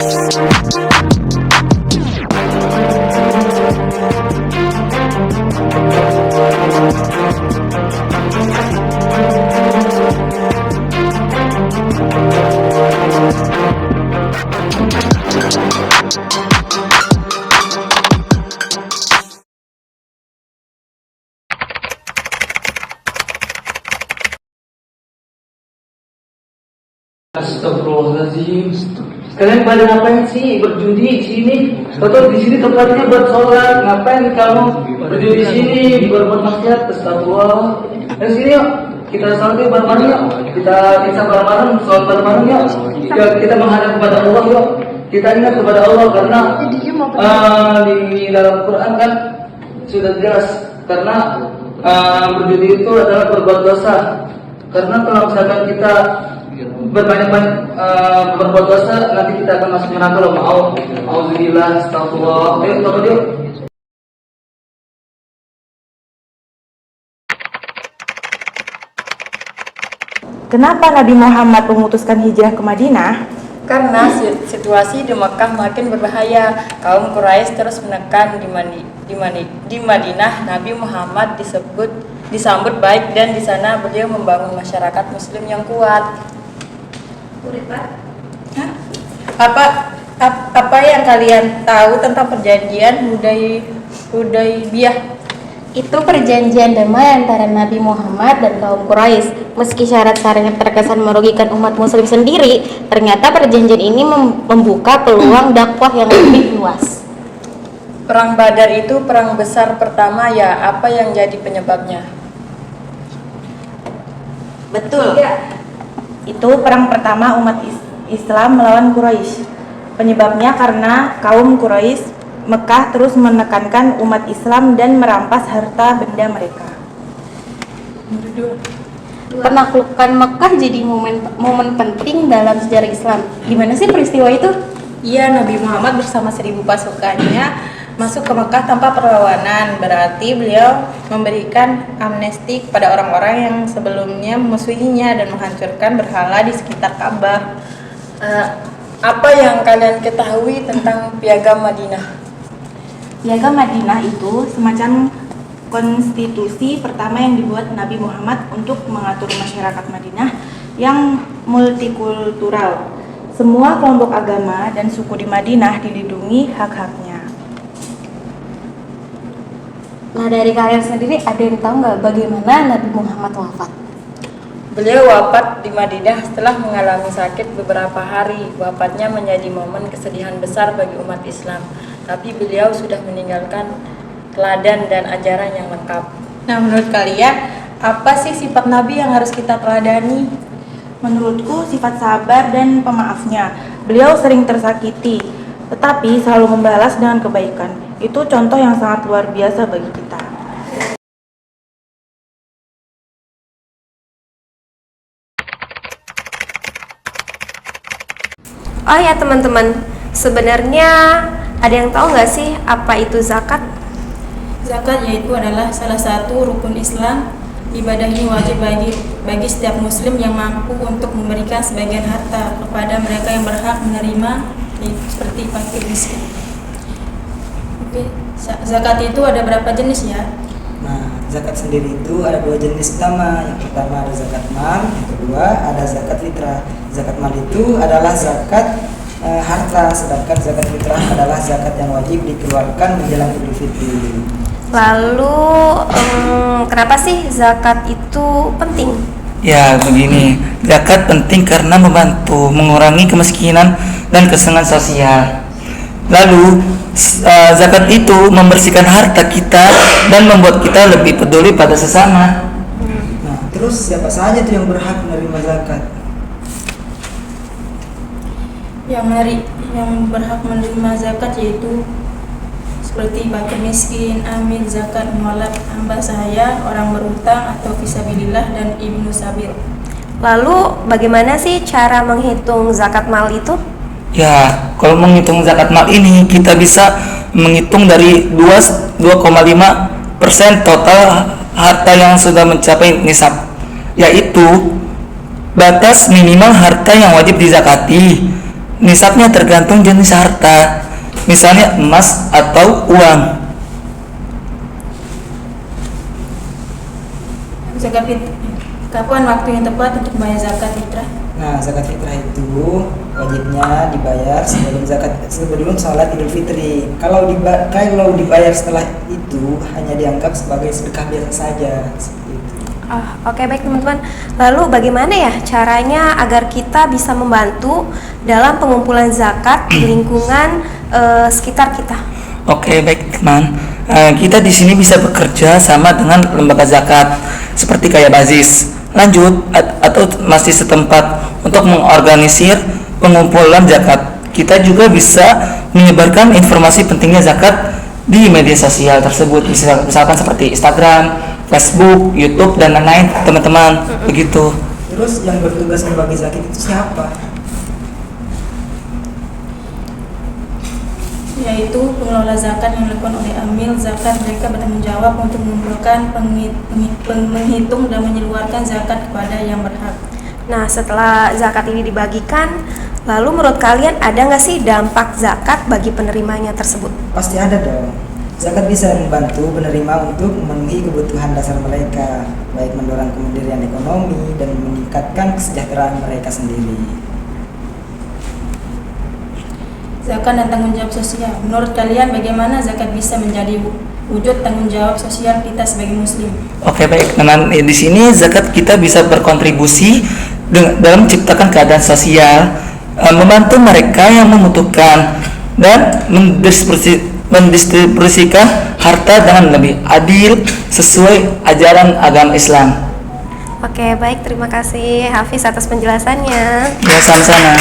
Astagfirullahaladzim. Kalian pada ngapain sih berjudi di sini? Atau di sini tempatnya buat sholat? Ngapain kamu berjudi di sini? Berbuat maksiat? Astagfirullah. Ayo sini yuk. Kita sholat yuk bareng-bareng yuk. Kita bareng-bareng, sholat bareng-bareng yuk. Kita menghadap kepada Allah yuk. Kita ingat kepada Allah karena di dalam Quran kan sudah jelas karena berjudi itu adalah berbuat dosa. Karena kalau misalkan kita berbanyak-banyak berbuat dosa, nanti kita akan masuk neraka loh. Auzubillah, astagfirullah. Ayo coba yuk. Kenapa Nabi Muhammad memutuskan hijrah ke Madinah? Karena situasi di Mekah makin berbahaya. Kaum Quraisy terus menekan di Madinah. Nabi Muhammad disambut baik dan di sana beliau membangun masyarakat muslim yang kuat. Apa yang kalian tahu tentang perjanjian Hudaybiyah? Itu perjanjian damai antara Nabi Muhammad dan kaum Quraisy. Meski syarat-syaratnya terkesan merugikan umat muslim sendiri, ternyata perjanjian ini membuka peluang dakwah yang lebih luas. Perang Badar itu perang besar pertama ya, apa yang jadi penyebabnya? Betul. Itu perang pertama umat Islam melawan Quraisy. Penyebabnya karena kaum Quraisy Mekah terus menekankan umat Islam dan merampas harta benda mereka. Penaklukan Mekah jadi momen penting dalam sejarah Islam. Gimana sih peristiwa itu? Iya, Nabi Muhammad bersama 1.000 pasukannya masuk ke Mekah tanpa perlawanan. Berarti beliau memberikan amnesti kepada orang-orang yang sebelumnya memusuhinya dan menghancurkan berhala di sekitar Ka'bah. Apa yang kalian ketahui tentang Piagam Madinah? Piagam Madinah itu semacam konstitusi pertama yang dibuat Nabi Muhammad untuk mengatur masyarakat Madinah yang multikultural. Semua kelompok agama dan suku di Madinah dilindungi hak-haknya. Nah, dari kalian sendiri ada yang tahu nggak bagaimana Nabi Muhammad wafat? Beliau wafat di Madinah setelah mengalami sakit beberapa hari. Wafatnya menjadi momen kesedihan besar bagi umat Islam. Tapi beliau sudah meninggalkan teladan dan ajaran yang lengkap. Nah, menurut kalian apa sih sifat Nabi yang harus kita teladani? Menurutku sifat sabar dan pemaafnya. Beliau sering tersakiti, tetapi selalu membalas dengan kebaikan. Itu contoh yang sangat luar biasa bagi kita. Oh ya teman-teman, sebenarnya ada yang tahu nggak sih apa itu zakat? Zakat yaitu adalah salah satu rukun Islam. Ibadah ini wajib bagi setiap muslim yang mampu untuk memberikan sebagian harta kepada mereka yang berhak menerima, seperti fakir miskin. Oke, zakat itu ada berapa jenis ya? Nah, zakat sendiri itu ada 2 jenis utama. Yang pertama ada zakat mal, yang kedua ada zakat fitrah. Zakat mal itu adalah zakat harta, sedangkan zakat fitrah adalah zakat yang wajib dikeluarkan menjelang Idul Fitri. Lalu kenapa sih zakat itu penting? Ya begini, zakat penting karena membantu mengurangi kemiskinan dan kesenjangan sosial. Lalu zakat itu membersihkan harta kita dan membuat kita lebih peduli pada sesama. Nah, terus siapa saja tuh yang berhak menerima zakat? Yang berhak menerima zakat yaitu seperti fakir miskin, amil zakat, mualaf, hamba sahaya, orang berutang atau fisabilillah, dan ibnu sabil. Lalu bagaimana sih cara menghitung zakat mal itu? Ya, kalau menghitung zakat mal ini kita bisa menghitung dari 2,5% total harta yang sudah mencapai nisab, yaitu batas minimal harta yang wajib dizakati. nisabnya tergantung jenis harta, misalnya emas atau uang. Zakat fitrah. Kapan waktu yang tepat untuk membayar zakat fitrah? Nah, zakat fitrah itu wajibnya dibayar sebelum sholat Idul Fitri. Kalau dibayar setelah itu hanya dianggap sebagai sedekah biasa saja. Seperti itu. Oke, baik teman-teman. Lalu bagaimana ya caranya agar kita bisa membantu dalam pengumpulan zakat di lingkungan sekitar kita? Oke, baik teman. Kita di sini bisa bekerja sama dengan lembaga zakat seperti kayak Bazis, lanjut atau masjid setempat untuk mengorganisir pengumpulan zakat. Kita juga bisa menyebarkan informasi pentingnya zakat di media sosial tersebut, misalkan seperti Instagram, Facebook, YouTube dan lain-lain, teman-teman. Begitu. Terus yang bertugas membagi zakat itu siapa? Yaitu pengelola zakat yang dilakukan oleh amil zakat. Mereka bertanggung jawab untuk mengumpulkan, menghitung dan menyeluruhkan zakat kepada yang berhak. Nah, setelah zakat ini dibagikan, lalu menurut kalian ada nggak sih dampak zakat bagi penerimanya tersebut? Pasti ada dong. Zakat bisa membantu penerima untuk memenuhi kebutuhan dasar mereka, baik mendorong kemandirian ekonomi dan meningkatkan kesejahteraan mereka sendiri. Zakat dan tanggung jawab sosial. Menurut kalian bagaimana zakat bisa menjadi wujud tanggung jawab sosial kita sebagai muslim? Oke, baik teman. Di sini zakat kita bisa berkontribusi dalam menciptakan keadaan sosial, membantu mereka yang membutuhkan dan mendistribusikan harta dengan lebih adil sesuai ajaran agama Islam. Oke, baik, terima kasih Hafiz atas penjelasannya. Ya, sama-sama.